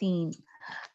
3।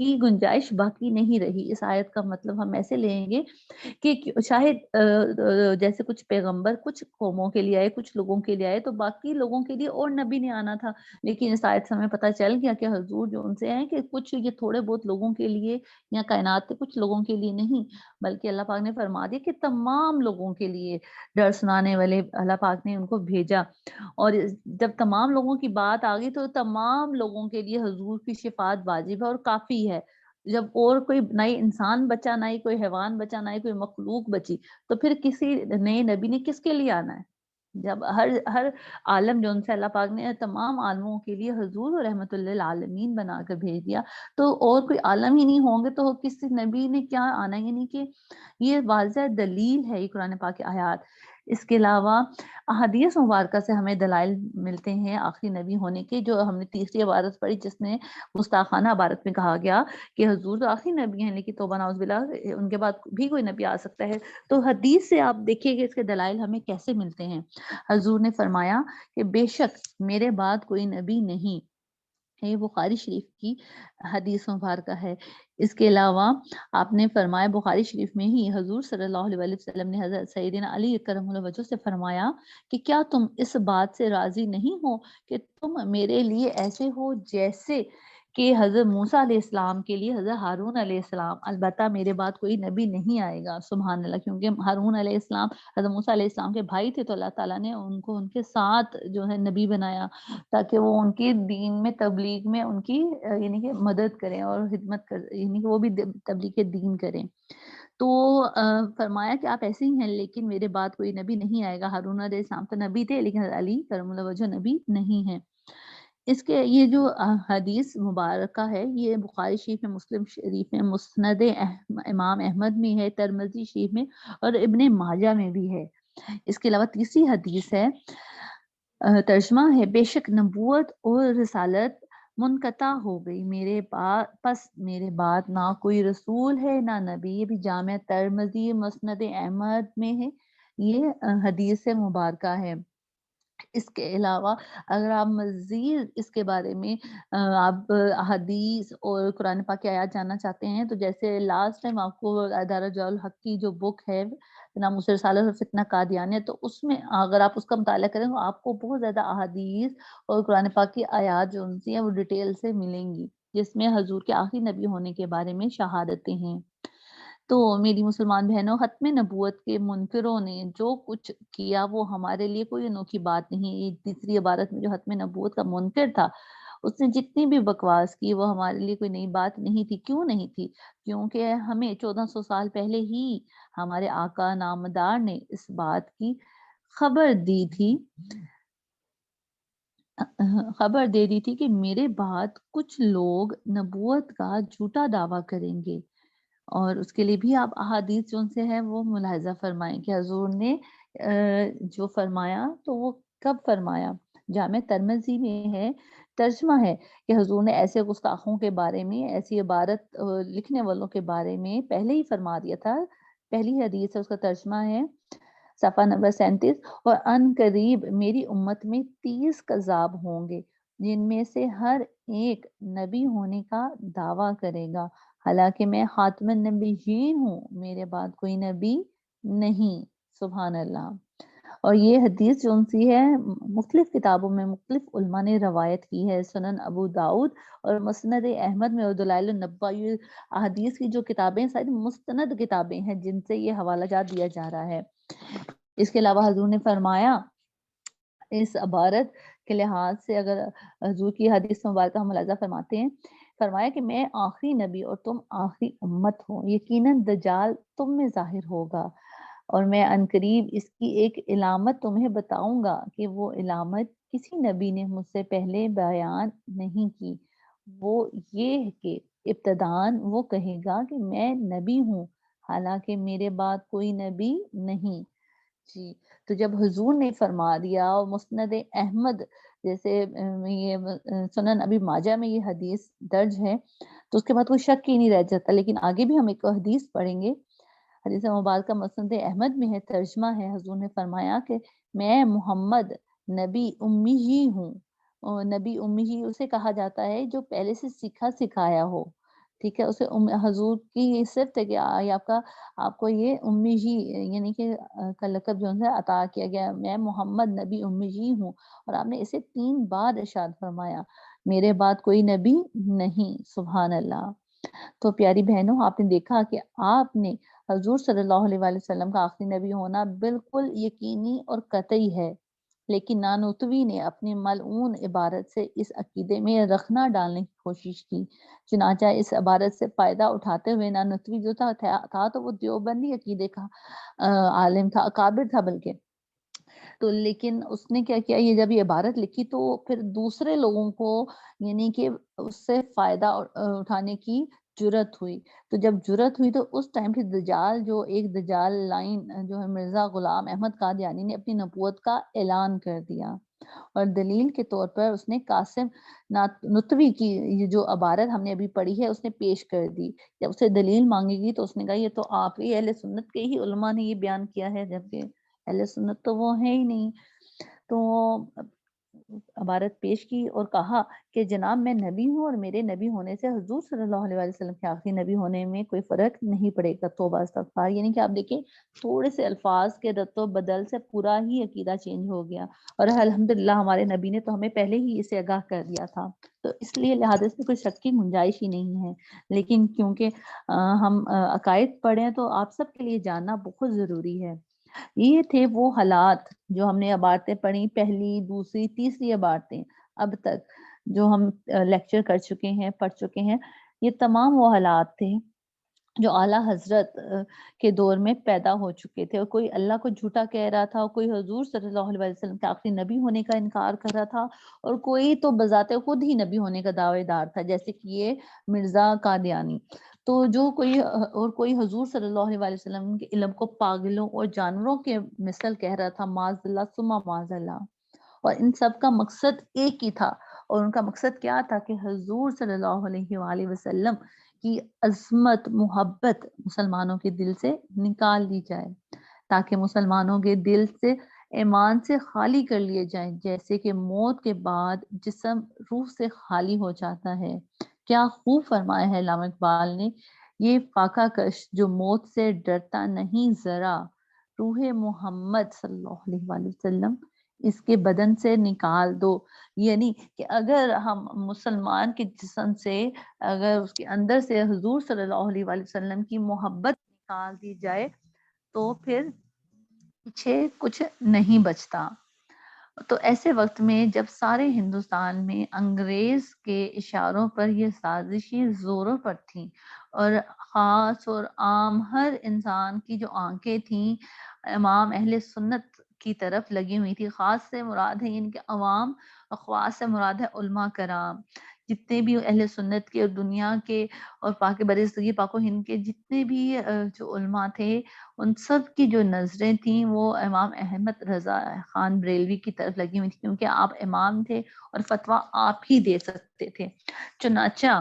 کی گنجائش باقی نہیں رہی۔ اس آیت کا مطلب ہم ایسے لیں گے کہ شاید جیسے کچھ پیغمبر کچھ قوموں کے لیے آئے، کچھ لوگوں کے لیے آئے، تو باقی لوگوں کے لیے اور نبی نے آنا تھا، لیکن اس آیت سے ہمیں پتہ چل گیا کہ حضور جو ان سے ہیں کہ کچھ یہ تھوڑے بہت لوگوں کے لیے یا کائنات کے کچھ لوگوں کے لیے نہیں، بلکہ اللہ پاک نے فرما دیا کہ تمام لوگوں کے لیے ڈر سنانے والے اللہ پاک نے ان کو بھیجا۔ اور جب تمام لوگوں کی بات آ گئی تو تمام لوگوں کے لیے حضور کی شفاعت واجب ہے اور کافی ہے۔ جب اور کوئی نہ ہی انسان بچا، نہ ہی کوئی حیوان بچا، نہ ہی کوئی مخلوق بچی، تو پھر کسی نئے نبی نے کس کے لیے آنا ہے؟ جب ہر عالم جو ان سے اللہ پاک نے تمام عالموں کے لیے حضور رحمت للعالمین بنا کر بھیج دیا، تو اور کوئی عالم ہی نہیں ہوں گے تو کسی نبی نے کیا آنا؟ یعنی کہ یہ واضح دلیل ہے یہ قرآن پاک کی آیات۔ اس کے علاوہ احادیث مبارکہ سے ہمیں دلائل ملتے ہیں آخری نبی ہونے کے، جو ہم نے تیسری عبارت پڑھی جس میں گستاخانہ عبارت میں کہا گیا کہ حضور تو آخری نبی ہیں، لیکن توبہ نعوذ باللہ ان کے بعد بھی کوئی نبی آ سکتا ہے۔ تو حدیث سے آپ دیکھیے کہ اس کے دلائل ہمیں کیسے ملتے ہیں۔ حضور نے فرمایا کہ بے شک میرے بعد کوئی نبی نہیں، یہ بخاری شریف کی حدیث مبارکہ ہے۔ اس کے علاوہ آپ نے فرمایا بخاری شریف میں ہی حضور صلی اللہ علیہ وسلم نے حضرت سیدنا علی کرم اللہ وجہ سے فرمایا کہ کیا تم اس بات سے راضی نہیں ہو کہ تم میرے لیے ایسے ہو جیسے کہ حضرت موسیٰ علیہ السلام کے لیے حضرت ہارون علیہ السلام، البتہ میرے بعد کوئی نبی نہیں آئے گا، سبحان اللہ، کیونکہ ہارون علیہ السلام حضرت موسیٰ علیہ السلام کے بھائی تھے، تو اللہ تعالیٰ نے ان کو ان کے ساتھ جو ہے نبی بنایا تاکہ وہ ان کی دین میں تبلیغ میں ان کی یعنی کہ مدد کریں اور خدمت کر، یعنی کہ وہ بھی تبلیغ دین کریں۔ تو فرمایا کہ آپ ایسے ہی ہیں، لیکن میرے بعد کوئی نبی نہیں آئے گا۔ ہارون علیہ السلام تو نبی تھے، لیکن حضرت علی کرم اللہ وجہ نبی نہیں ہیں۔ اس کے یہ جو حدیث مبارکہ ہے یہ بخاری شریف میں، مسلم شریف میں، مسند امام احمد میں ہے، ترمذی شریف میں اور ابن ماجہ میں بھی ہے۔ اس کے علاوہ تیسری حدیث ہے، ترجمہ ہے، بے شک نبوت اور رسالت منقطع ہو گئی، میرے بعد نہ کوئی رسول ہے نہ نبی۔ یہ بھی جامع ترمذی مسند احمد میں ہے، یہ حدیث مبارکہ ہے۔ اس کے علاوہ اگر آپ مزید اس کے بارے میں آپ حدیث اور قرآن پاک کی آیات جاننا چاہتے ہیں، تو جیسے لاسٹ ٹائم آپ کو دارج الحق کی جو بک ہے ناموس رسالت اور فتنہ قادیانیہ، تو اس میں اگر آپ اس کا مطالعہ کریں تو آپ کو بہت زیادہ احادیث اور قرآن پاک کی آیات جو ان سے ہیں وہ ڈیٹیل سے ملیں گی، جس میں حضور کے آخری نبی ہونے کے بارے میں شہادتیں ہیں۔ تو میری مسلمان بہنوں، ختم نبوت کے منکروں نے جو کچھ کیا وہ ہمارے لیے کوئی انوکھی بات نہیں۔ یہ تیسری عبارت میں جو ختم نبوت کا منکر تھا، اس نے جتنی بھی بکواس کی وہ ہمارے لیے کوئی نئی بات نہیں تھی۔ کیوں نہیں تھی؟ کیونکہ ہمیں 1400 سال پہلے ہی ہمارے آقا نامدار نے اس بات کی خبر دی تھی، کہ میرے بعد کچھ لوگ نبوت کا جھوٹا دعویٰ کریں گے۔ اور اس کے لیے بھی آپ احادیث جو ان سے ہیں وہ ملاحظہ فرمائیں کہ حضور نے جو فرمایا تو وہ کب فرمایا۔ جامع ترمذی میں ہے، ترجمہ ہے کہ حضور نے ایسے گستاخوں کے بارے میں، ایسی عبارت لکھنے والوں کے بارے میں پہلے ہی فرما دیا تھا۔ پہلی حدیث ہے، اس کا ترجمہ ہے صفحہ نمبر 37، اور ان قریب میری امت میں 30 کذاب ہوں گے جن میں سے ہر ایک نبی ہونے کا دعویٰ کرے گا، حالانکہ میں خاتم النبیین ہوں، میرے بعد کوئی نبی نہیں۔ سبحان اللہ۔ اور یہ حدیث جو سی ہے مختلف کتابوں میں مختلف علماء نے روایت کی ہے، سنن ابو داؤد اور مسند احمد میں، اور دلائل النبوہ، یہ احادیث کی جو کتابیں ساری مستند کتابیں ہیں جن سے یہ حوالہ جات دیا جا رہا ہے۔ اس کے علاوہ حضور نے فرمایا، اس عبارت کے لحاظ سے اگر حضور کی حدیث مبارکہ ہم ملاحظہ فرماتے ہیں، فرمایا کہ میں آخری نبی اور تم آخری امت ہو، یقیناً دجال تم میں ظاہر ہوگا اور میں عنقریب اس کی ایک علامت تمہیں بتاؤں گا کہ وہ علامت کسی نبی نے مجھ سے پہلے بیان نہیں کی، وہ یہ ہے کہ ابتداً وہ کہے گا کہ میں نبی ہوں، حالانکہ میرے بعد کوئی نبی نہیں۔ جی، تو جب حضور نے فرما دیا، اور مسند احمد جیسے یہ سنن ابی ماجہ میں یہ حدیث درج ہے، تو اس کے بعد کوئی شک ہی نہیں رہ جاتا۔ لیکن آگے بھی ہم ایک حدیث پڑھیں گے، حدیث مبارکہ مسند احمد میں ہے، ترجمہ ہے، حضور نے فرمایا کہ میں محمد نبی امی ہی ہوں، اور نبی امی ہی اسے کہا جاتا ہے جو پہلے سے سیکھا سکھایا ہو، ٹھیک ہے، اسے حضور کی یہ صرف ہے کہ آپ کو یہ امی جی یعنی کہ کا لقب جو ہے عطا کیا گیا، میں محمد نبی امی جی ہوں، اور آپ نے اسے 3 بار ارشاد فرمایا، میرے بعد کوئی نبی نہیں، سبحان اللہ۔ تو پیاری بہنوں، آپ نے دیکھا کہ آپ نے حضور صلی اللہ علیہ وآلہ وسلم کا آخری نبی ہونا بالکل یقینی اور قطعی ہے، لیکن نانوتوی نے اپنی ملعون عبارت سے اس عقیدے میں رخنا ڈالنے کی کوشش کی۔ چنانچہ اس عبارت سے فائدہ اٹھاتے ہوئے نانوتوی جو تھا تو وہ دیوبندی عقیدے کا عالم تھا، اکابر تھا بلکہ۔ تو لیکن اس نے کیا کیا، یہ جب یہ عبارت لکھی تو پھر دوسرے لوگوں کو یعنی کہ اس سے فائدہ اٹھانے کی جرت ہوئی۔ تو جب جرت ہوئی تو اس ٹائم پہ دجال جو ایک دجال لائن جو ہے مرزا غلام احمد قادیانی نے اپنی نبوت کا اعلان کر دیا، اور دلیل کے طور پر اس نے قاسم نتوی کی یہ جو عبارت ہم نے ابھی پڑھی ہے اس نے پیش کر دی۔ جب اسے دلیل مانگے گی تو اس نے کہا یہ تو آپ ہی اہل سنت کے ہی علماء نے یہ بیان کیا ہے، جبکہ اہل سنت تو وہ ہے ہی نہیں۔ تو عبارت پیش کی اور کہا کہ جناب میں نبی ہوں، اور میرے نبی ہونے سے حضور صلی اللہ علیہ وآلہ وسلم کے آخری نبی ہونے میں کوئی فرق نہیں پڑے گا۔ توبہ استغفار، یعنی کہ آپ دیکھیں تھوڑے سے الفاظ کے رد و بدل سے پورا ہی عقیدہ چینج ہو گیا، اور الحمدللہ ہمارے نبی نے تو ہمیں پہلے ہی اسے آگاہ کر دیا تھا، تو اس لیے لہٰذا اس میں کوئی شک کی گنجائش ہی نہیں ہے۔ لیکن کیونکہ ہم عقائد پڑھیں تو آپ سب کے لیے جاننا بہت ضروری ہے۔ یہ تھے وہ حالات جو ہم نے عبارتیں پڑھی، پہلی، دوسری، تیسری عبارتیں اب تک جو ہم لیکچر کر چکے ہیں، پڑھ چکے ہیں، یہ تمام وہ حالات تھے جو اعلیٰ حضرت کے دور میں پیدا ہو چکے تھے، اور کوئی اللہ کو جھوٹا کہہ رہا تھا، اور کوئی حضور صلی اللہ علیہ وسلم کے آخری نبی ہونے کا انکار کر رہا تھا، اور کوئی تو بذات خود ہی نبی ہونے کا دعوے دار تھا، جیسے کہ یہ مرزا قادیانی۔ تو جو کوئی حضور صلی اللہ علیہ وآلہ وسلم کے علم کو پاگلوں اور جانوروں کے مثل کہہ رہا تھا، معاذ اللہ ثم معاذ اللہ، اور ان سب کا مقصد ایک ہی تھا، اور ان کا مقصد کیا تھا کہ حضور صلی اللہ علیہ وآلہ وسلم کی عظمت، محبت مسلمانوں کے دل سے نکال دی جائے، تاکہ مسلمانوں کے دل سے ایمان سے خالی کر لیے جائیں، جیسے کہ موت کے بعد جسم روح سے خالی ہو جاتا ہے۔ کیا خوب فرمایا ہے علامہ اقبال نے، یہ فاقہ کش جو موت سے ڈرتا نہیں ذرا، روح محمد صلی اللہ علیہ وآلہ وسلم اس کے بدن سے نکال دو۔ یعنی کہ اگر ہم مسلمان کے جسم سے، اگر اس کے اندر سے حضور صلی اللہ علیہ وآلہ وسلم کی محبت نکال دی جائے تو پھر پیچھے کچھ نہیں بچتا۔ تو ایسے وقت میں جب سارے ہندوستان میں انگریز کے اشاروں پر یہ سازشی زوروں پر تھیں، اور خاص اور عام ہر انسان کی جو آنکھیں تھیں امام اہل سنت کی طرف لگی ہوئی تھی، خاص سے مراد ہے ان کے عوام، اور خاص سے مراد ہے علماء کرام، جتنے بھی اہل سنت کے اور دنیا کے اور پاک برصغیر پاک و ہند کے جتنے بھی جو علماء تھے، ان سب کی جو نظریں تھیں وہ امام احمد رضا خان بریلوی کی طرف لگی ہوئی تھی، کیونکہ آپ امام تھے اور فتویٰ آپ ہی دے سکتے تھے۔ چنانچہ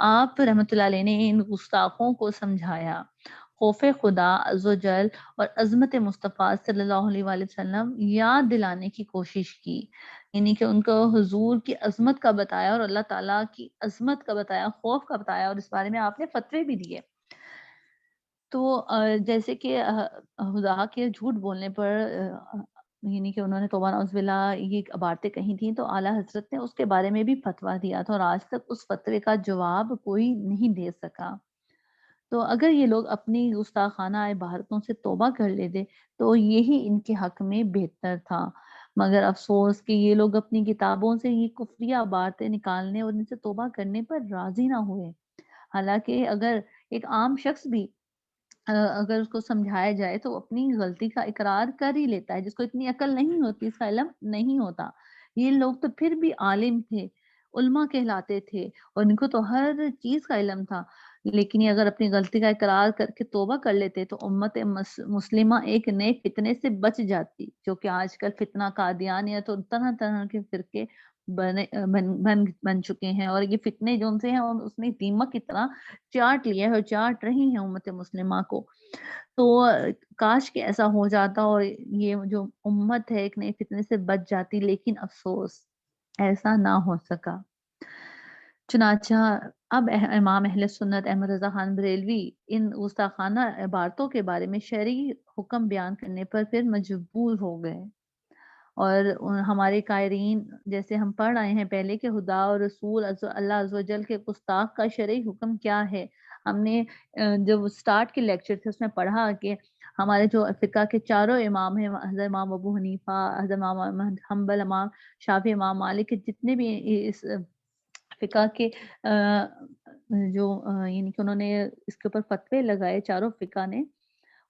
آپ رحمۃ اللہ علیہ نے ان گستاخوں کو سمجھایا، خوف خدا عزوجل اور عظمت مصطفیٰ صلی اللہ علیہ وآلہ وسلم یاد دلانے کی کوشش کی، یعنی کہ ان کو حضور کی عظمت کا بتایا اور اللہ تعالیٰ کی عظمت کا بتایا، خوف کا بتایا، اور اس بارے میں آپ نے فتوے بھی دیے۔ تو جیسے کہ خدا کے جھوٹ بولنے پر یعنی کہ انہوں نے توبہ نعوذ باللہ یہ عبارتیں کہی تھیں، تو اعلیٰ حضرت نے اس کے بارے میں بھی فتویٰ دیا تھا، اور آج تک اس فتوے کا جواب کوئی نہیں دے سکا۔ تو اگر یہ لوگ اپنی گستاخانہ عبارتوں سے توبہ کر لیتے تو یہی ان کے حق میں بہتر تھا، مگر افسوس کہ یہ لوگ اپنی کتابوں سے یہ کفریہ عبارتیں نکالنے اور ان سے توبہ کرنے پر راضی نہ ہوئے۔ حالانکہ اگر ایک عام شخص بھی اگر اس کو سمجھایا جائے تو اپنی غلطی کا اقرار کر ہی لیتا ہے، جس کو اتنی عقل نہیں ہوتی، اس کا علم نہیں ہوتا۔ یہ لوگ تو پھر بھی عالم تھے، علماء کہلاتے تھے، اور ان کو تو ہر چیز کا علم تھا، لیکن یہ اگر اپنی غلطی کا اقرار کر کے توبہ کر لیتے تو امت مسلمہ ایک نئے فتنے سے بچ جاتی، جو کہ آج کل فتنہ قادیانیت اور طرح طرح کے فرقے بن چکے ہیں، اور یہ فتنے جو ان سے ہیں اس نے دیمک کی طرح چاٹ لیا ہے اور چاٹ رہی ہیں امت مسلمہ کو۔ تو کاش کہ ایسا ہو جاتا اور یہ جو امت ہے ایک نئے فتنے سے بچ جاتی، لیکن افسوس ایسا نہ ہو سکا۔ چنانچہ اب امام اہل سنت احمد رضا خان بریلوی ان گستاخانہ عبارتوں کے بارے میں شرعی حکم بیان کرنے پر پھر مجبور ہو گئے، اور ہمارے قائرین جیسے ہم پڑھ آئے ہیں پہلے کہ خدا اور رسول اللہ عز و جل کے گستاخ کا شرعی حکم کیا ہے۔ ہم نے جب سٹارٹ کے لیکچر تھے اس میں پڑھا کہ ہمارے جو فقہ کے چاروں امام ہیں، حضرت امام ابو حنیفہ، حضرت امام احمد حنبل، امام شافعی، امام مالک کے جتنے بھی اس فقہ کے جو یعنی کہ انہوں نے اس کے اوپر فتوے لگائے چاروں فقہ نے،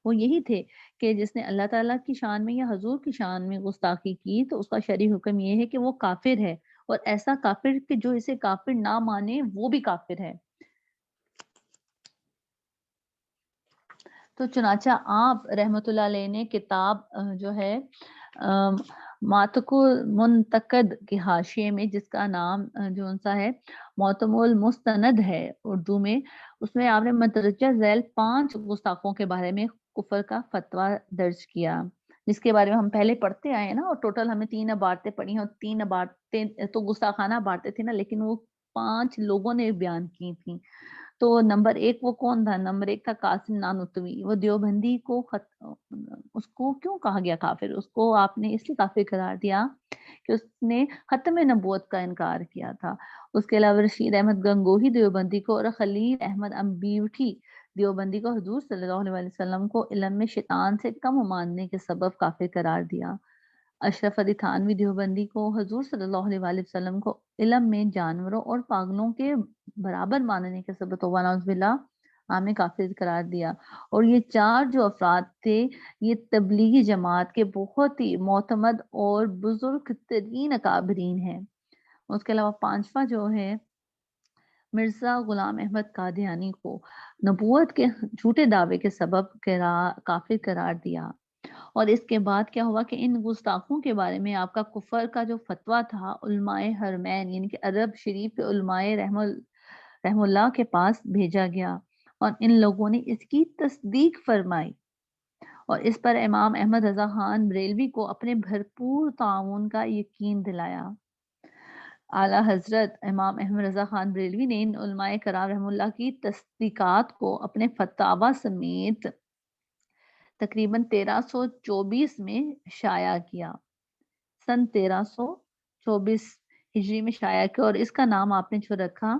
وہ یہی تھے کہ جس نے اللہ تعالیٰ کی شان میں یا حضور کی شان میں گستاخی کی تو اس کا شرعی حکم یہ ہے کہ وہ کافر ہے، اور ایسا کافر کہ جو اسے کافر نہ مانے وہ بھی کافر ہے۔ تو چنانچہ آپ رحمت اللہ علیہ نے کتاب جو ہے ماتق منتقد کے حاشیے میں، جس کا نام جو ان سا ہے معتم المستند ہے اردو میں، اس میں آپ نے مندرجہ ذیل 5 گستاخوں کے بارے میں کفر کا فتویٰ درج کیا، جس کے بارے میں ہم پہلے پڑھتے آئے ہیں نا، اور ٹوٹل ہمیں 3 عبارتیں پڑھی ہیں، اور 3 عبارتیں تو گستاخانہ عبارتیں تھیں نا، لیکن وہ 5 لوگوں نے بیان کی تھیں۔ تو نمبر 1 وہ کون تھا؟ نمبر 1 تھا قاسم نانوتوی۔ وہ دیوبندی کو اس کو کیوں کہا گیا کافر؟ اس کو آپ نے اس لیے کافر قرار دیا کہ اس نے ختم نبوت کا انکار کیا تھا۔ اس کے علاوہ رشید احمد گنگوہی دیوبندی کو، اور خلیل احمد امبیوٹھی دیوبندی کو حضور صلی اللہ علیہ وسلم کو علم میں شیطان سے کم ماننے کے سبب کافر قرار دیا۔ اشرف علی تھانوی دیوبندی کو حضور صلی اللہ علیہ وآلہ وسلم کو علم میں جانوروں اور پاگلوں کے برابر ماننے کے سبب توبہ نعوذ باللہ عام کافر قرار دیا۔ اور یہ 4 جو افراد تھے یہ تبلیغی جماعت کے بہت ہی معتمد اور بزرگ ترین اکابرین ہیں۔ اس کے علاوہ 5واں جو ہے مرزا غلام احمد قادیانی کو نبوت کے جھوٹے دعوے کے سبب کافر قرار دیا۔ اور اس کے بعد کیا ہوا کہ ان گستاخوں کے بارے میں آپ کا کفر کا جو فتویٰ تھا علماء حرمین یعنی کہ عرب شریف کے علماء رحم اللہ کے پاس بھیجا گیا، اور ان لوگوں نے اس کی تصدیق فرمائی، اور اس پر امام احمد رضا خان بریلوی کو اپنے بھرپور تعاون کا یقین دلایا۔ اعلیٰ حضرت امام احمد رضا خان بریلوی نے ان علماء کرام رحم اللہ کی تصدیقات کو اپنے فتاوی سمیت تقریباً 1324 میں شائع کیا، سن 1324 ہجری میں شائع کیا، اور اس کا نام آپ نے جو رکھا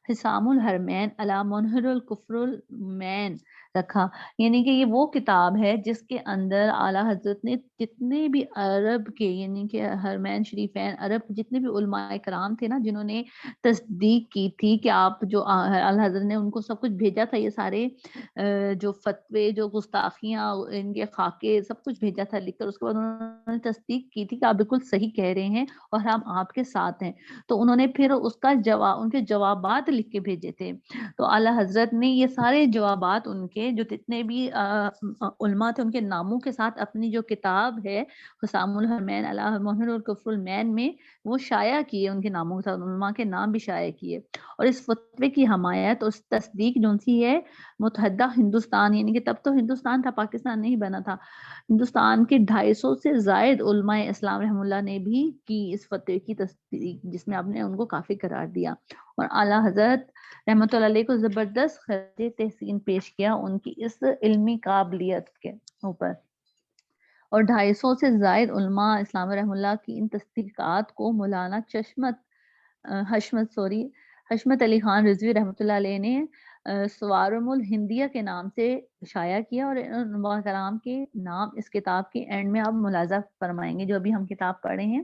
حسام الحرمین علی منہر الکفر المین رکھا، یعنی کہ یہ وہ کتاب ہے جس کے اندر اعلیٰ حضرت نے جتنے بھی عرب کے یعنی کہ حرمین شریفین عرب جتنے بھی علماء کرام تھے نا جنہوں نے تصدیق کی تھی کہ آپ جو اعلیٰ حضرت نے ان کو سب کچھ بھیجا تھا، یہ سارے جو فتوے جو گستاخیاں ان کے خاکے سب کچھ بھیجا تھا لکھ کر، اس کے بعد انہوں نے تصدیق کی تھی کہ آپ بالکل صحیح کہہ رہے ہیں اور ہم آپ کے ساتھ ہیں، تو انہوں نے پھر اس کا جواب ان کے جوابات لکھ کے بھیجے تھے۔ تو اعلیٰ حضرت نے یہ سارے جوابات ان کے جو جتنے بھی علماء تھے ان کے ناموں کے ساتھ اپنی جو کتاب ہے حسام الحرمین علی منہر الکفر المین میں وہ شائع کیے، ان کے ناموں کے ساتھ علماء کے نام بھی شائع کیے، اور اس فتوے کی حمایت اور تصدیق جو سی ہے متحدہ ہندوستان یعنی کہ تب تو ہندوستان تھا، پاکستان نہیں بنا تھا، ہندوستان کے 250 سے زائد علماء اسلام رحم اللہ نے بھی کی اس فتوے کی تصدیق، جس میں آپ نے ان کو کافی قرار دیا، اور اعلیٰ حضرت رحمۃ اللہ علیہ کو زبردست خراج تحسین پیش کیا ان کی اس علمی قابلیت کے اوپر، اور 250 سے زائد علماء اسلام رحم اللہ کی ان تصدیقات کو مولانا حشمت علی خان رضوی رحمۃ اللہ علیہ نے سوارم الہندیہ کے نام سے شائع کیا، اور علماء کرام کے نام اس کتاب کے اینڈ میں آپ ملاحظہ فرمائیں گے، جو ابھی ہم کتاب پڑھ رہے ہیں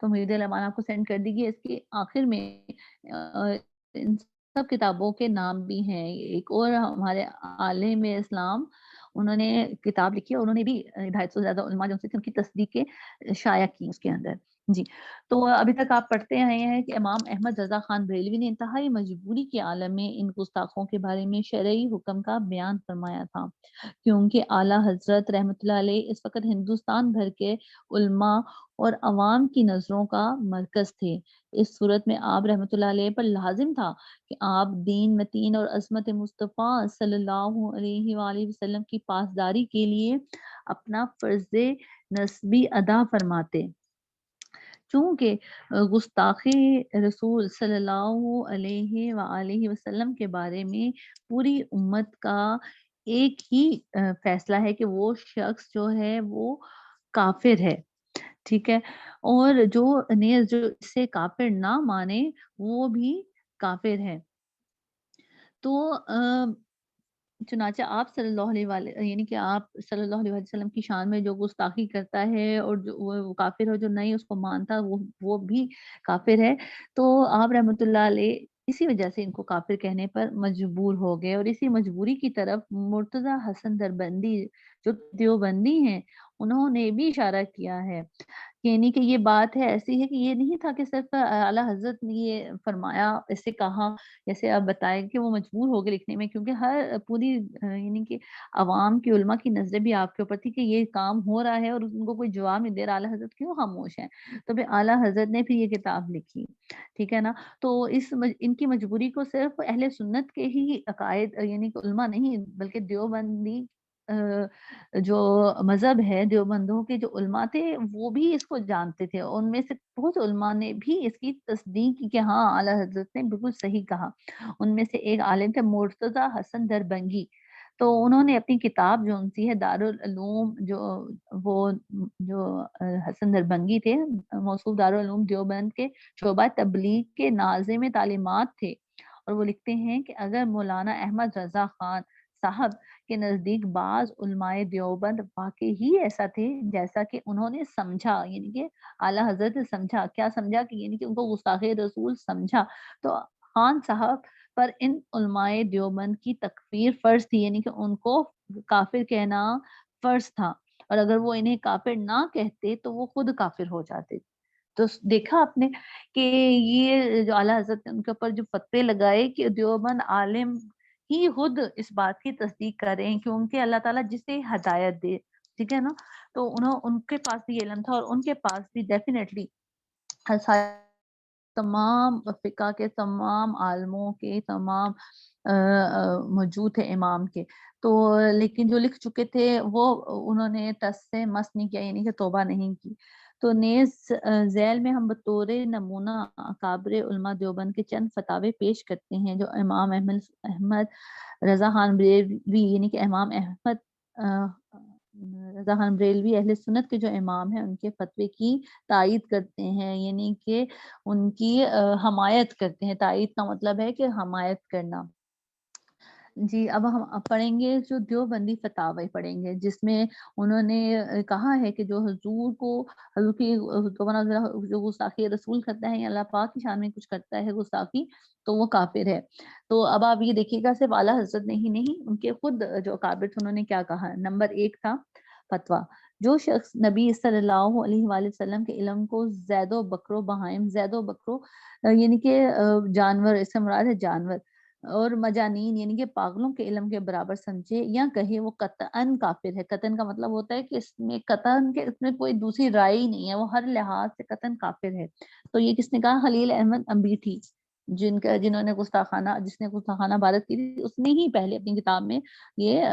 تو مرید الامان آپ کو سینڈ کر دی گئی، اس کے آخر میں ان سب کتابوں کے نام بھی ہیں۔ ایک اور ہمارے عالم اسلام انہوں نے کتاب لکھی اور انہوں نے بھی 250 سے زیادہ علماء جو سے ان کی تصدیقیں شائع کی اس کے اندر۔ جی تو ابھی تک آپ پڑھتے آئے ہیں کہ امام احمد رضا خان بریلوی نے انتہائی مجبوری کے عالم میں ان گستاخوں کے بارے میں شرعی حکم کا بیان فرمایا تھا، کیونکہ اعلیٰ حضرت رحمۃ اللہ علیہ اس وقت ہندوستان بھر کے علماء اور عوام کی نظروں کا مرکز تھے۔ اس صورت میں آپ رحمۃ اللہ علیہ پر لازم تھا کہ آپ دین متین اور عظمت مصطفیٰ صلی اللہ علیہ وآلہ وسلم کی پاسداری کے لیے اپنا فرض نسبی ادا فرماتے، چونکہ گستاخی رسول صلی اللہ علیہ وآلہ وسلم کے بارے میں پوری امت کا ایک ہی فیصلہ ہے کہ وہ شخص جو ہے وہ کافر ہے، ٹھیک ہے، اور جو نیز جو اسے کافر نہ مانے وہ بھی کافر ہے۔ تو چنانچہ آپ صلی اللہ علیہ وآلہ یعنی کہ آپ صلی اللہ علیہ وسلم کی شان میں جو گستاخی کرتا ہے اور جو وہ کافر ہے، جو نہیں اس کو مانتا وہ بھی کافر ہے۔ تو آپ رحمۃ اللہ علیہ اسی وجہ سے ان کو کافر کہنے پر مجبور ہو گئے، اور اسی مجبوری کی طرف مرتضی حسن دربندی جو دیوبندی ہیں انہوں نے بھی اشارہ کیا ہے، یعنی کہ یہ بات ہے ایسی ہے کہ یہ نہیں تھا کہ صرف اعلیٰ حضرت نے یہ فرمایا، اسے کہا، جیسے آپ بتائیں کہ وہ مجبور ہو گئے لکھنے میں، کیونکہ ہر پوری یعنی کہ عوام کی علماء کی نظریں بھی آپ کے اوپر تھی کہ یہ کام ہو رہا ہے اور ان کو کوئی جواب نہیں دے رہا، اعلیٰ حضرت کیوں خاموش ہیں؟ تو پھر اعلیٰ حضرت نے پھر یہ کتاب لکھی، ٹھیک ہے نا۔ تو ان کی مجبوری کو صرف اہل سنت کے ہی عقائد یعنی کہ علماء نہیں، بلکہ دیوبندی جو مذہب ہے، دیوبندوں کے جو علماء تھے وہ بھی اس کو جانتے تھے، ان میں سے بہت علماء نے بھی اس کی تصدیق کی کہ ہاں اعلیٰ حضرت نے بالکل صحیح کہا۔ ان میں سے ایک عالم تھے مرتضی حسن دربنگی، تو انہوں نے اپنی کتاب جو سی ہے دارالعلوم وہ جو حسن دربنگی تھے، موصوف دارالعلوم دیوبند کے شعبہ تبلیغ کے ناظم تعلیمات تھے، اور وہ لکھتے ہیں کہ اگر مولانا احمد رضا خان صاحب کے نزدیک بعض علماء دیوبند واقعی ہی ایسا تھے جیسا کہ انہوں نے سمجھا، یعنی کہ اعلیٰ حضرت نے سمجھا، کیا سمجھا کہ یعنی کہ ان کو گستاخی رسول سمجھا، تو خان صاحب پر ان علماء دیوبند کی تکفیر فرض تھی، یعنی کہ ان کو کافر کہنا فرض تھا، اور اگر وہ انہیں کافر نہ کہتے تو وہ خود کافر ہو جاتے۔ تو دیکھا آپ نے کہ یہ جو اعلیٰ حضرت نے ان کے اوپر جو فتوے لگائے کہ دیوبند عالم ہی خود اس بات کی تصدیق کر رہے ہیں، کیونکہ اللہ تعالیٰ جسے ہدایت دے، ٹھیک ہے نا، تو ان کے پاس بھی علم تھا، اور ان کے پاس بھی ڈیفینیٹلی تمام فقہ کے تمام عالموں کے تمام موجود تھے امام کے، تو لیکن جو لکھ چکے تھے وہ انہوں نے ٹس سے مس نہیں کیا، یعنی کہ توبہ نہیں کی۔ تو نیز ذیل میں ہم بطور نمونہ اکابر علماء دیوبند کے چند فتاوے پیش کرتے ہیں جو امام احمد رضا خان بریلوی یعنی کہ امام احمد رضا خان بریلوی اہل سنت کے جو امام ہیں ان کے فتوے کی تائید کرتے ہیں، یعنی کہ ان کی حمایت کرتے ہیں۔ تائید کا مطلب ہے کہ حمایت کرنا۔ جی اب ہم پڑھیں گے جو دیوبندی فتاوی پڑھیں گے، جس میں انہوں نے کہا ہے کہ جو حضور کو حضور کی جو گستاخی رسول کرتا ہے یا اللہ پاک کی شان میں کچھ کرتا ہے گستاخی تو وہ کافر ہے۔ تو اب آپ یہ دیکھیے گا صرف اعلیٰ حضرت نے ہی نہیں، ان کے خود جو اکابر تھے انہوں نے کیا کہا۔ نمبر 1 تھا فتویٰ، جو شخص نبی صلی اللہ علیہ وآلہ وسلم کے علم کو زید و بکرو بہائم، زید و بکرو یعنی کہ جانور، اس سے مراد ہے جانور، اور مجانین یعنی کہ پاگلوں کے علم کے برابر سمجھے یا کہے وہ قطعاً کافر ہے۔ قطعاً کا مطلب ہوتا ہے کہ اس میں قطعاً کے اس میں کوئی دوسری رائے ہی نہیں ہے، وہ ہر لحاظ سے قطعاً کافر ہے۔ تو یہ کس نے کہا؟ خلیل احمد انبیٹھی، جنہوں نے جس نے گستاخانہ عبادت کی تھی، اس نے ہی پہلے اپنی کتاب میں یہ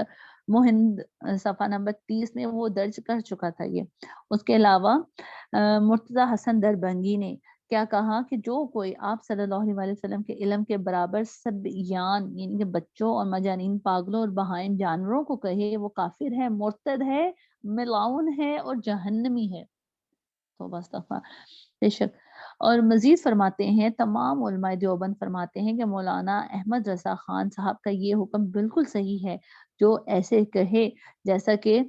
مہند صفحہ نمبر 30 میں وہ درج کر چکا تھا یہ۔ اس کے علاوہ مرتضی حسن دربنگی نے کیا کہا کہ جو کوئی آپ صلی اللہ علیہ وسلم کے علم کے برابر سبیان یعنی کہ بچوں اور مجانین، پاگلوں اور بہائم جانوروں کو کہے وہ کافر ہے، مرتد ہے، ملعون ہے اور جہنمی ہے۔ توبہ استغفار، بے شک۔ اور مزید فرماتے ہیں تمام علماء دیوبند فرماتے ہیں کہ مولانا احمد رضا خان صاحب کا یہ حکم بالکل صحیح ہے، جو ایسے کہے جیسا کہ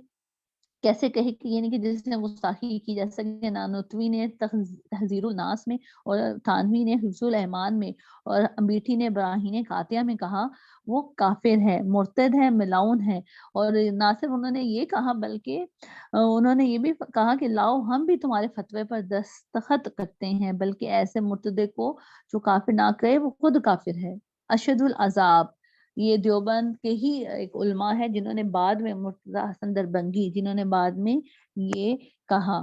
کیسے کہے کہ یعنی کہ جس نے گستاخی کی، جیسا کہ نانوتوی نے تحذیر الناس میں اور تھانوی نے حفظ الایمان میں اور انبیٹھی نے براہین قاطعہ میں کہا وہ کافر ہے، مرتد ہے، ملاؤن ہے۔ اور نہ صرف انہوں نے یہ کہا بلکہ انہوں نے یہ بھی کہا کہ لاؤ ہم بھی تمہارے فتوے پر دستخط کرتے ہیں، بلکہ ایسے مرتدے کو جو کافر نہ کہے وہ خود کافر ہے۔ اشد العذاب، یہ دیوبند کے ہی ایک علماء ہے جنہوں نے بعد میں مرتضی حسن دربنگی جنہوں نے بعد میں یہ کہا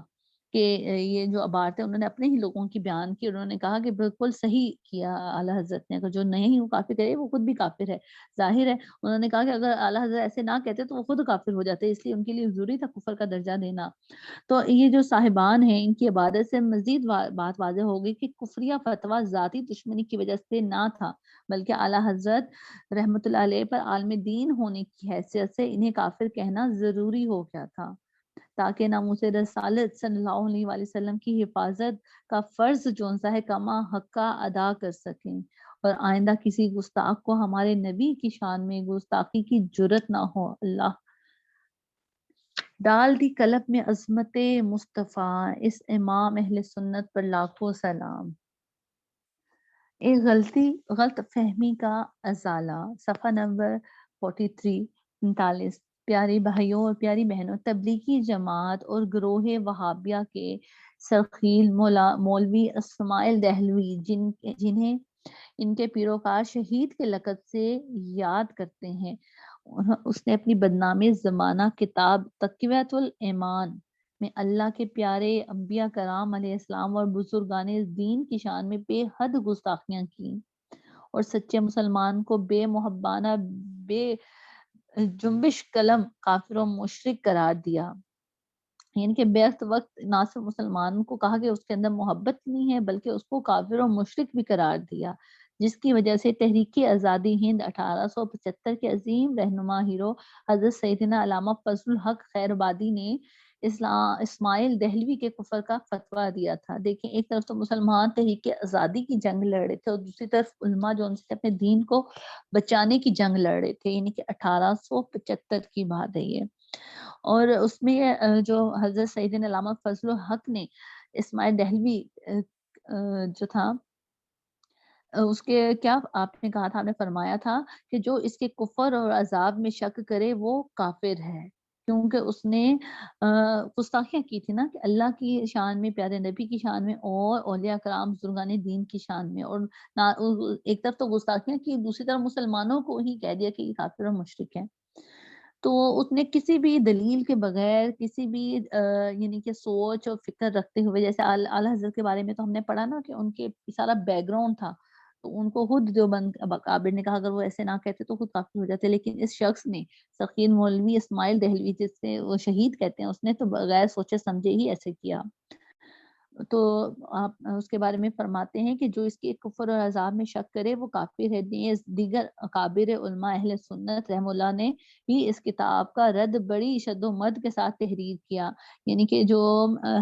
کہ یہ جو عبارتیں انہوں نے اپنے ہی لوگوں کی بیان کی، انہوں نے کہا کہ بالکل صحیح کیا اعلیٰ حضرت نے، اگر جو نہیں وہ کافر کرے وہ خود بھی کافر ہے، ظاہر ہے۔ انہوں نے کہا کہ اگر اعلیٰ حضرت ایسے نہ کہتے تو وہ خود کافر ہو جاتے، اس لیے ان کے لیے ضروری تھا کفر کا درجہ دینا۔ تو یہ جو صاحبان ہیں ان کی عبادت سے مزید بات واضح ہو گئی کہ کفریہ فتویٰ ذاتی دشمنی کی وجہ سے نہ تھا، بلکہ اعلیٰ حضرت رحمۃ اللہ علیہ پر عالم دین ہونے کی حیثیت سے انہیں کافر کہنا ضروری ہو گیا تھا، تاکہ ناموس رسالت صلی اللہ علیہ وآلہ وسلم کی حفاظت کا فرض جو سا ہے کما حقہ ادا کر سکیں، اور آئندہ کسی گستاخ کو ہمارے نبی کی شان میں گستاخی کی جرت نہ ہو۔ اللہ ڈال دی قلب میں عظمت مصطفیٰ، اس امام اہل سنت پر لاکھوں سلام۔ ایک غلط فہمی کا ازالہ، صفحہ نمبر 43 پیارے بھائیوں اور پیاری بہنوں، تبلیغی جماعت اور گروہ وہابیہ کے سرخیل مولوی اسماعیل دہلوی جنہیں ان کے پیروکار شہید کے لقب سے یاد کرتے ہیں، اس نے اپنی بدنامی زمانہ کتاب تقویۃ الایمان میں اللہ کے پیارے انبیاء کرام علیہ السلام اور بزرگان دین کی شان میں بے حد گستاخیاں کی، اور سچے مسلمان کو بے محبانہ بے جنبش قلم کافر و مشرک قرار دیا، یعنی کہ بیعت وقت نہ صرف مسلمان کو کہا کہ اس کے اندر محبت نہیں ہے بلکہ اس کو کافر و مشرک بھی قرار دیا، جس کی وجہ سے تحریک آزادی ہند 1875 کے عظیم رہنما ہیرو حضرت سیدنا علامہ فضل الحق خیر آبادی نے اسماعیل دہلوی کے کفر کا فتویٰ دیا تھا۔ دیکھیں، ایک طرف تو مسلمان تحریک آزادی کی جنگ لڑ رہے تھے اور دوسری طرف علماء جو ان سے اپنے دین کو بچانے کی جنگ لڑ رہے تھے، یعنی کہ 1875 کی بات ہے یہ۔ اور اس میں جو حضرت سیدنا علامہ فضل الحق نے اسماعیل دہلوی جو تھا اس کے کیا آپ نے کہا تھا، آپ نے فرمایا تھا کہ جو اس کے کفر اور عذاب میں شک کرے وہ کافر ہے، کیونکہ اس نے گستاخیاں کی تھی نا، کہ اللہ کی شان میں، پیارے نبی کی شان میں اور اولیاء کرام بزرگان دین کی شان میں، اور ایک طرف تو گستاخیاں کی، دوسری طرف مسلمانوں کو ہی کہہ دیا کہ یہ کافر اور مشرک ہے۔ تو اس نے کسی بھی دلیل کے بغیر، کسی بھی یعنی کہ سوچ اور فکر رکھتے ہوئے، جیسے اعلیٰ حضرت کے بارے میں تو ہم نے پڑھا نا کہ ان کے سارا بیک گراؤنڈ تھا، تو ان کو خود دیوبند اکابر نے کہا اگر وہ ایسے نہ کہتے تو خود کافر ہو جاتے، لیکن اس شخص نے، سخی مولوی اسماعیل دہلوی جس سے وہ شہید کہتے ہیں، اس نے تو بغیر سوچے سمجھے ہی ایسے کیا۔ تو آپ اس کے بارے میں فرماتے ہیں کہ جو اس کے کفر اور عذاب میں شک کرے وہ کافر ہے۔ دیگر اکابر علماء اہل سنت رحم اللہ نے بھی اس کتاب کا رد بڑی شد و مد کے ساتھ تحریر کیا، یعنی کہ جو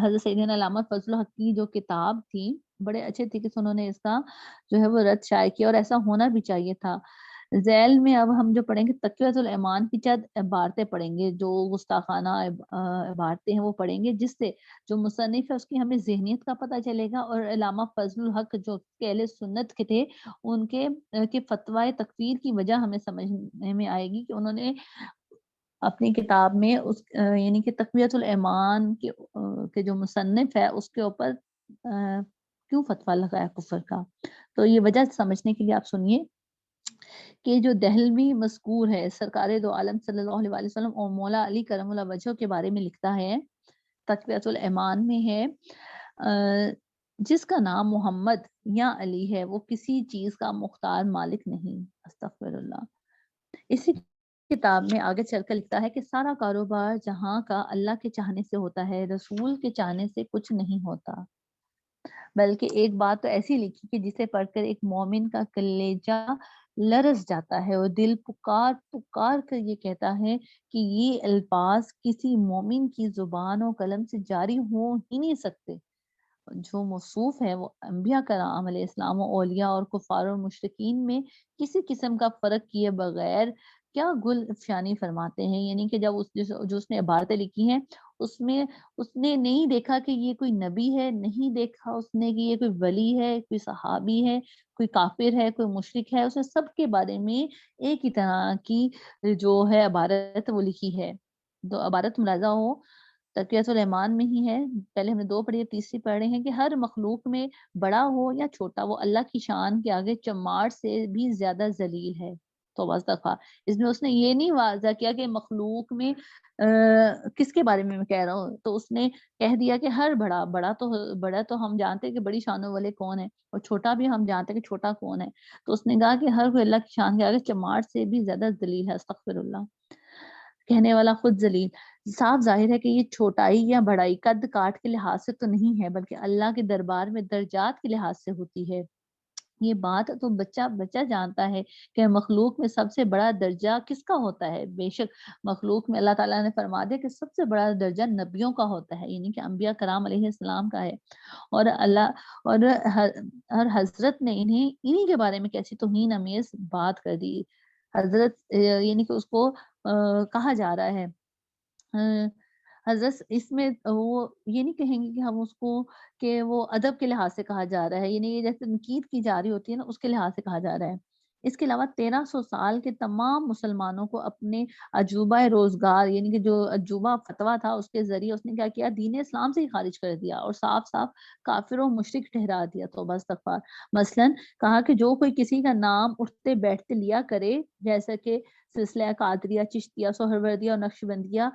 حضرت سیدنا علامہ فضل الحق کی جو کتاب تھی، بڑے اچھے طریقے سے انہوں نے اس کا جو ہے وہ رد شائع کیا، اور ایسا ہونا بھی چاہیے تھا۔ ذیل میں اب ہم جو پڑھیں گے تقویۃ الایمان کی چند عبارتیں پڑھیں گے، جو گستاخانہ عبارتیں ہیں وہ پڑھیں گے، جس سے جو مصنف ہے اس کی ہمیں ذہنیت کا پتہ چلے گا، اور علامہ فضل الحق جو کہ اہل سنت کے تھے، ان کے فتویٰ تکفیر کی وجہ ہمیں سمجھنے میں آئے گی کہ انہوں نے اپنی کتاب میں اس یعنی کہ تقویۃ الایمان کے جو مصنف ہے اس کے اوپر کیوں فتویٰ لگایا کفر کا۔ تو یہ وجہ سمجھنے کے لیے آپ سنیے کہ جو دہلوی مذکور ہے، سرکار دو عالم صلی اللہ علیہ وآلہ وسلم اور مولا علی کرم اللہ وجہ کے بارے میں لکھتا ہے، تقویۃ الایمان میں ہے، جس کا نام محمد یا علی ہے وہ کسی چیز کا مختار مالک نہیں، استغفر اللہ۔ اسی کتاب میں آگے چل کر لکھتا ہے کہ سارا کاروبار جہاں کا اللہ کے چاہنے سے ہوتا ہے، رسول کے چاہنے سے کچھ نہیں ہوتا، بلکہ ایک بات تو ایسی لکھی کہ جسے پڑھ کر ایک مومن کا کلیجہ لرز جاتا ہے اور دل پکار پکار کر یہ کہتا ہے کہ یہ الفاظ کسی مومن کی زبان و قلم سے جاری ہو ہی نہیں سکتے۔ جو موصوف ہے وہ انبیاء کرام علیہ السلام و اولیاء اور کفار و مشرکین میں کسی قسم کا فرق کیے بغیر کیا گل افشانی فرماتے ہیں، یعنی کہ جب جو اس نے عبارتیں لکھی ہیں اس میں اس نے نہیں دیکھا کہ یہ کوئی نبی ہے، نہیں دیکھا اس نے کہ یہ کوئی ولی ہے، کوئی صحابی ہے، کوئی کافر ہے، کوئی مشرک ہے، اس نے سب کے بارے میں ایک ہی طرح کی جو ہے عبارت وہ لکھی ہے۔ تو عبارت ملاحظہ ہو تقویۃ الایمان میں ہی ہے، پہلے ہم نے 2 پڑھی ہے، تیسری پڑھ رہے ہیں کہ ہر مخلوق میں بڑا ہو یا چھوٹا وہ اللہ کی شان کے آگے چماڑ سے بھی زیادہ ذلیل ہے۔ توبہ استغفار۔ اس میں اس نے یہ نہیں واضح کیا کہ مخلوق میں کس کے بارے میں کہہ رہا ہوں، تو اس نے کہہ دیا کہ ہر بڑا تو ہم جانتے ہیں کہ بڑی شانوں والے کون ہیں، اور چھوٹا بھی ہم جانتے ہیں کہ چھوٹا کون ہے۔ تو اس نے کہا کہ ہر کوئی اللہ کی شان کے آگے چماٹ سے بھی زیادہ ذلیل ہے، استغفر اللہ، کہنے والا خود ذلیل۔ صاف ظاہر ہے کہ یہ چھوٹائی یا بڑائی قد کاٹ کے لحاظ سے تو نہیں ہے، بلکہ اللہ کے دربار میں درجات کے لحاظ سے ہوتی ہے۔ یہ بات تو بچہ بچہ جانتا ہے کہ مخلوق میں سب سے بڑا درجہ کس کا ہوتا ہے۔ بے شک مخلوق میں اللہ تعالیٰ نے فرما دیا کہ سب سے بڑا درجہ نبیوں کا ہوتا ہے، یعنی کہ انبیاء کرام علیہ السلام کا ہے۔ اور اور ہر حضرت نے انہی کے بارے میں کیسی توہین امیز بات کر دی۔ حضرت یعنی کہ اس کو کہا جا رہا ہے حضرت، اس میں وہ یہ نہیں کہیں گے کہ ہم اس کو کہ وہ ادب کے لحاظ سے کہا جا رہا ہے، یعنی یہ جیسے تنقید کی جا رہی ہوتی ہے نا، اس کے لحاظ سے کہا جا رہا ہے۔ اس کے علاوہ 1300 سال کے تمام مسلمانوں کو اپنے عجوبہ روزگار، یعنی کہ جو عجوبہ فتویٰ تھا اس کے ذریعے اس نے کیا کیا، دین اسلام سے ہی خارج کر دیا اور صاف صاف کافر و مشرک ٹھہرا دیا۔ توبہ استغفار۔ مثلاً کہا کہ جو کوئی کسی کا نام اٹھتے بیٹھتے لیا کرے، جیسا کہ سلسلہ قادریہ، چشتیہ، سہروردیہ اور نقشبندیہ،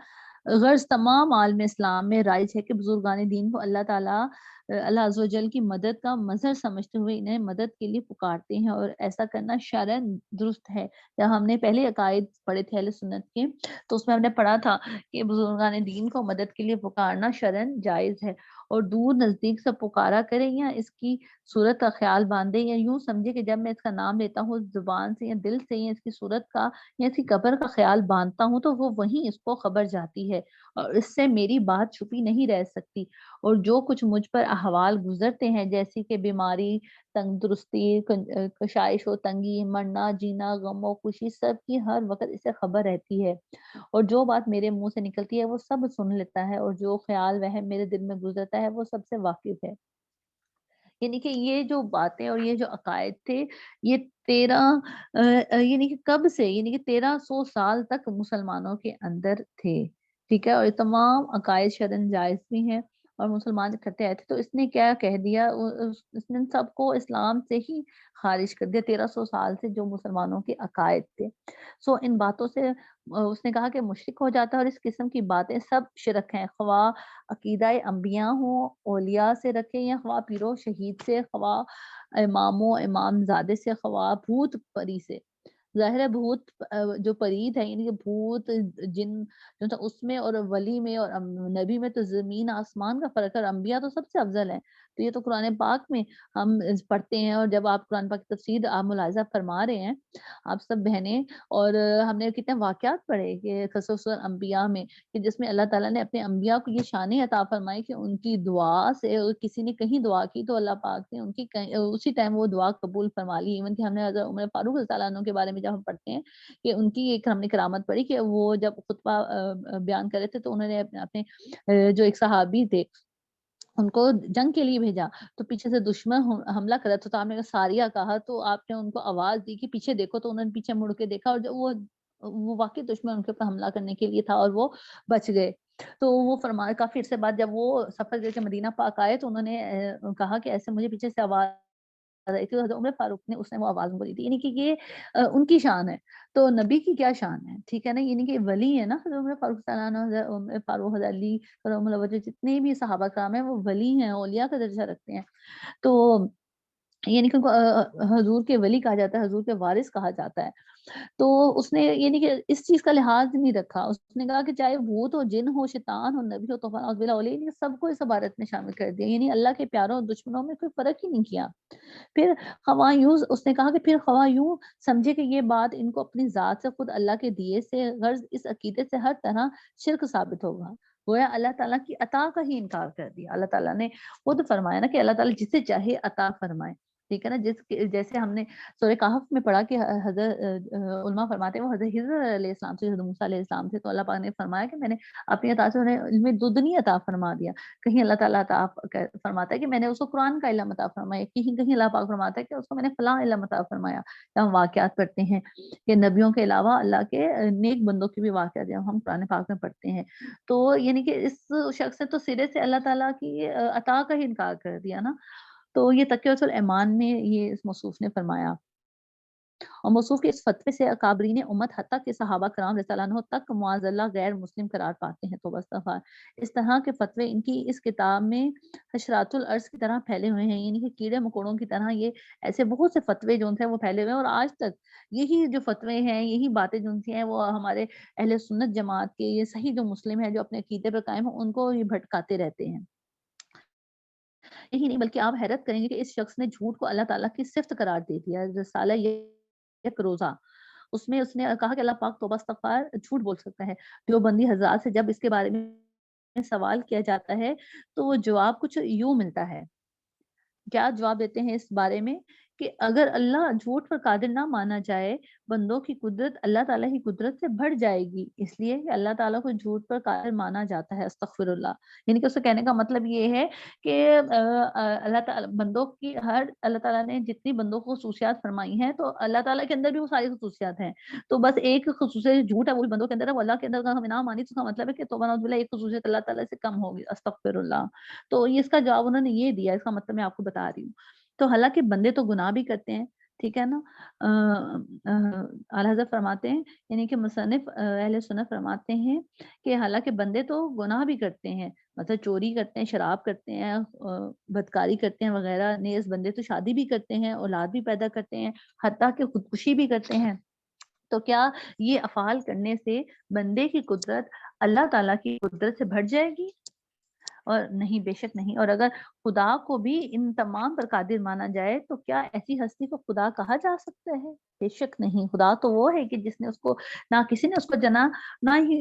غرض تمام عالم اسلام میں رائج ہے کہ بزرگان دین کو اللہ تعالیٰ اللہ عز و جل کی مدد کا مظہر سمجھتے ہوئے انہیں مدد کے لیے پکارتے ہیں، اور ایسا کرنا شرعاً درست ہے۔ جب ہم نے پہلے عقائد پڑھے تھے اہل سنت کے، تو اس میں ہم نے پڑھا تھا کہ بزرگان دین کو مدد کے لیے پکارنا شرعاً جائز ہے، اور دور نزدیک سے پکارا کرے یا اس کی صورت کا خیال باندھے، یا یوں سمجھے کہ جب میں اس کا نام لیتا ہوں زبان سے یا دل سے، یا اس کی صورت کا یا اس کی قبر کا خیال باندھتا ہوں، تو وہ وہیں اس کو خبر جاتی ہے، اور اس سے میری بات چھپی نہیں رہ سکتی۔ اور جو کچھ مجھ پر احوال گزرتے ہیں، جیسی کہ بیماری، تندرستی، کشائش و تنگی، مرنا جینا، غم و خوشی، سب کی ہر وقت اسے خبر رہتی ہے، اور جو بات میرے منہ سے نکلتی ہے وہ سب سن لیتا ہے، اور جو خیال وہم میرے دل میں گزرتا ہے وہ سب سے واقف ہے۔ یعنی کہ یہ جو باتیں اور یہ جو عقائد تھے، یہ 13 یعنی کہ کب سے، یعنی کہ 1300 سال تک مسلمانوں کے اندر تھے، ٹھیک ہے، اور یہ تمام عقائد شرعاً جائز بھی ہیں اور مسلمان کرتے آئے تھے۔ تو اس نے کیا کہہ دیا، اس نے سب کو اسلام سے ہی خارج کر دیا 1300 سال سے، جو مسلمانوں کے عقائد تھے۔ ان باتوں سے اس نے کہا کہ مشرک ہو جاتا ہے، اور اس قسم کی باتیں سب شرک ہیں، خواہ عقیدہ انبیاء ہوں، اولیاء سے رکھے، یا خواہ پیرو شہید سے، خواہ امام و امام زادے سے، خواہ بھوت پری سے۔ ظاہر ہے بھوت جو پرید ہے، یعنی کہ بھوت جن جو تھا اس میں، اور ولی میں اور نبی میں تو زمین آسمان کا فرق ہے، اور انبیاء تو سب سے افضل ہیں۔ تو یہ تو قرآن پاک میں ہم پڑھتے ہیں، اور جب آپ قرآن پاک کی تفسیر آپ ملاحظہ فرما رہے ہیں آپ سب بہنیں، اور ہم نے کتنے واقعات پڑھے کہ خصوصاً انبیاء میں، کہ جس میں اللہ تعالیٰ نے اپنے انبیاء کو یہ شان عطا فرمائی کہ ان کی دعا سے کسی نے کہیں دعا کی تو اللہ پاک نے ان کی اسی ٹائم وہ دعا قبول فرما لی۔ ایون کہ ہم نے حضرت عمر فاروق رضی اللہ عنہ کے بارے میں جب ہم پڑھتے ہیں کہ ان کی ایک ہم نے کرامت پڑھی کہ وہ جب خطبہ بیان کر رہے تھے، تو انہوں نے اپنے جو ایک صحابی تھے ان کو جنگ کے لیے بھیجا، تو پیچھے سے دشمن حملہ کر رہا تھا، تو آپ نے ساریہ کہا، تو آپ نے ان کو آواز دی کہ پیچھے دیکھو، تو انہوں نے پیچھے مڑ کے دیکھا، اور جو وہ واقعی دشمن ان کے اوپر حملہ کرنے کے لیے تھا، اور وہ بچ گئے۔ تو وہ فرمایا کافی عرصے بعد جب وہ سفر کر کے مدینہ پاک آئے، تو انہوں نے کہا کہ ایسے مجھے پیچھے سے آواز آئی تھی، حضرت عمر فاروق نے اس نے وہ آواز بولی تھی، یعنی کہ یہ ان کی شان ہے۔ تو نبی کی کیا شان ہے، ٹھیک ہے نا، یعنی کہ ولی ہے نا حضرت عمر فاروق صلی اللہ عنہ، حضرت عمر فاروق، حضرت علی کرم اللہ وجہ، جتنے بھی صحابہ کرام ہیں وہ ولی ہیں، اولیاء کا درجہ رکھتے ہیں۔ تو یعنی کہ ان کو حضور کے ولی کہا جاتا ہے، حضور کے وارث کہا جاتا ہے۔ تو اس نے یعنی کہ اس چیز کا لحاظ نہیں رکھا، اس نے کہا کہ چاہے بھوت ہو، جن ہو، شیطان ہو، نبی ہو، طوفان اعوذ باللہ اولیاء، یعنی سب کو اس عبارت میں شامل کر دیا، یعنی اللہ کے پیاروں اور دشمنوں میں کوئی فرق ہی نہیں کیا۔ پھر خواہ یوں اس نے کہا کہ پھر خواہ یوں سمجھے کہ یہ بات ان کو اپنی ذات سے خود اللہ کے دیے سے، غرض اس عقیدے سے ہر طرح شرک ثابت ہوگا، گویا اللہ تعالیٰ کی عطا کا ہی انکار کر دیا۔ اللہ تعالیٰ نے خود فرمایا نا کہ اللہ تعالیٰ جسے چاہے عطا فرمائے، ٹھیک ہے نا، جیسے ہم نے سورہ کہف میں پڑھا کہ حضرت علماء فرماتے ہیں وہ حضرت خضر علیہ السلام سے، حضرت موسیٰ علیہ السلام سے، تو اللہ پاک نے فرمایا کہ میں نے اپنی عطا سے انہیں علم دنیا عطا فرما دیا۔ کہیں اللہ تعالیٰ عطا فرماتا ہے کہ میں نے اس کو قرآن کا علم عطا فرمایا، کہیں اللہ پاک فرماتا ہے کہ اس کو میں نے فلاں علم عطا فرمایا۔ جب ہم واقعات پڑھتے ہیں کہ نبیوں کے علاوہ اللہ کے نیک بندوں کی بھی واقعات جب ہم قرآن پاک میں پڑھتے ہیں، تو یعنی کہ اس شخص نے تو سرے سے اللہ تعالیٰ کی عطا کا ہی انکار کر دیا نا۔ تو یہ تقیۃ الایمان میں یہ اس موصوف نے فرمایا۔ اور موصوف کے اس فتوے سے اکابرین امت حتیٰ کہ صحابہ کرام رضی اللہ عنہ تک معاذ اللہ غیر مسلم قرار پاتے ہیں۔ تو استغفار، اس طرح کے فتوے ان کی اس کتاب میں حشرات الارض کی طرح پھیلے ہوئے ہیں، یعنی کہ کیڑے مکوڑوں کی طرح یہ ایسے بہت سے فتوے جو تھے وہ پھیلے ہوئے ہیں، اور آج تک یہی جو فتوے ہیں، یہی باتیں جو سی ہیں وہ ہمارے اہل سنت جماعت کے، یہ صحیح جو مسلم ہیں جو اپنے عقیدے پر قائم ہیں، ان کو یہ بھٹکاتے رہتے ہیں۔ یہی نہیں بلکہ آپ حیرت کریں گے کہ اس شخص نے جھوٹ کو اللہ تعالیٰ کی صفت قرار دے دیا۔ رسالہ یک روزہ، اس میں اس نے کہا کہ اللہ پاک توبہ استغفار جھوٹ بول سکتا ہے۔ جو بندی حضرات سے جب اس کے بارے میں سوال کیا جاتا ہے تو وہ جواب کچھ یوں ملتا ہے۔ کیا جواب دیتے ہیں اس بارے میں کہ اگر اللہ جھوٹ پر قادر نہ مانا جائے، بندوں کی قدرت اللہ تعالیٰ کی قدرت سے بڑھ جائے گی، اس لیے کہ اللہ تعالیٰ کو جھوٹ پر قادر مانا جاتا ہے۔ استغفر اللہ، یعنی کہ اس سے کہنے کا مطلب یہ ہے کہ اللہ تعالیٰ بندوں کی اللہ تعالیٰ نے جتنی بندوں کو خصوصیات فرمائی ہیں تو اللہ تعالیٰ کے اندر بھی وہ ساری خصوصیات ہیں، تو بس ایک خصوصیت جھوٹ ہے وہ بھی بندوں کے اندر ہے، وہ اللہ کے اندر کا ہم نہ مانی تو اس کا مطلب ہے کہ توبہ نعوذ باللہ ایک خصوصیت اللہ تعالیٰ سے کم ہوگی۔ استغفر اللہ۔ تو یہ اس کا جواب انہوں نے یہ دیا، اس کا مطلب میں آپ کو بتا رہی ہوں۔ تو حالانکہ بندے تو گناہ بھی کرتے ہیں، ٹھیک ہے نا، اعلیٰ حضرت فرماتے ہیں، یعنی کہ مصنف اہل سنت فرماتے ہیں کہ حالانکہ بندے تو گناہ بھی کرتے ہیں، مطلب چوری کرتے ہیں، شراب کرتے ہیں، بدکاری کرتے ہیں وغیرہ، نیز بندے تو شادی بھی کرتے ہیں، اولاد بھی پیدا کرتے ہیں، حتیٰ کہ خودکشی بھی کرتے ہیں۔ تو کیا یہ افعال کرنے سے بندے کی قدرت اللہ تعالیٰ کی قدرت سے بڑھ جائے گی؟ اور نہیں، بے شک نہیں۔ اور اگر خدا کو بھی ان تمام پر قادر مانا جائے تو کیا ایسی ہستی کو خدا کہا جا سکتا ہے؟ بے شک نہیں۔ خدا تو وہ ہے کہ جس نے اس کو، نہ کسی نے اس کو جنا، نہ ہی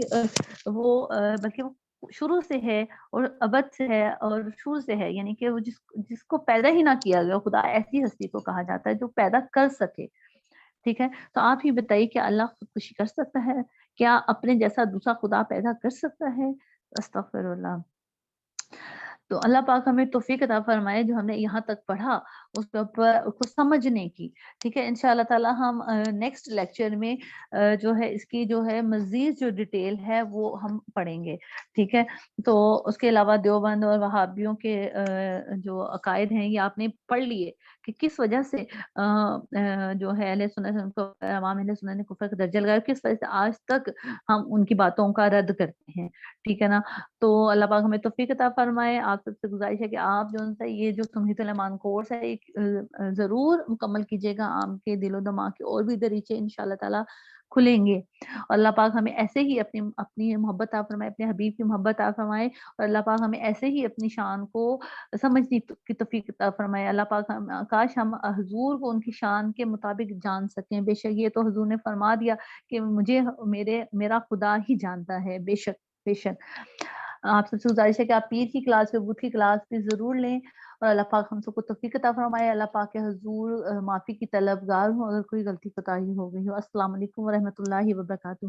بلکہ وہ شروع سے ہے اور ابد سے ہے اور شروع سے ہے، یعنی کہ وہ جس کو پیدا ہی نہ کیا گیا، خدا ایسی ہستی کو کہا جاتا ہے جو پیدا کر سکے۔ ٹھیک ہے، تو آپ ہی بتائیے کہ اللہ خودکشی کر سکتا ہے؟ کیا اپنے جیسا دوسرا خدا پیدا کر سکتا ہے؟ استغفر اللہ۔ تو اللہ پاک ہمیں توفیق عطا فرمائے جو ہم نے یہاں تک پڑھا اس کے اوپر کو سمجھنے کی۔ ٹھیک ہے، انشاءاللہ تعالی ہم نیکسٹ لیکچر میں جو ہے اس کی جو ہے مزید جو ڈیٹیل ہے وہ ہم پڑھیں گے۔ ٹھیک ہے، تو اس کے علاوہ دیوبند اور وہابیوں کے جو عقائد ہیں یہ آپ نے پڑھ لیے کہ کس وجہ سے جو ہے اہل سنت کو، امام اہل سنت نے کفر کا درجہ لگایا، کس وجہ سے آج تک ہم ان کی باتوں کا رد کرتے ہیں۔ ٹھیک ہے نا، تو اللہ پاک ہمیں توفیق عطا فرمائے۔ آپ سب سے گزارش ہے کہ آپ جو ہے یہ جو تمہید الایمان کورس ہے ضرور مکمل کیجیے گا، آپ کے دل و دماغ کے اور بھی دریچے انشاءاللہ تعالی کھلیں گے، اور اللہ پاک ہمیں ایسے ہی اپنی محبت عطا فرمائے، اپنے حبیب کی محبت عطا فرمائے، اور اللہ پاک ہمیں ایسے ہی اپنی شان کو سمجھنے کی توفیق عطا فرمائے۔ اللہ پاک کاش ہم حضور کو ان کی شان کے مطابق جان سکیں۔ بے شک یہ تو حضور نے فرما دیا کہ مجھے میرا خدا ہی جانتا ہے۔ بے شک بے شک۔ آپ سب سے گزارش ہے کہ آپ پیر کی کلاس پہ، بدھ کی کلاس بھی ضرور لیں، اور اللہ پاک ہم سب کو توفیق عطا فرمائے۔ اللہ پاک کے حضور معافی کی طلبگار ہوں اگر کوئی غلطی کوتاہی ہو گئی ہو۔ السلام علیکم ورحمۃ اللہ وبرکاتہ۔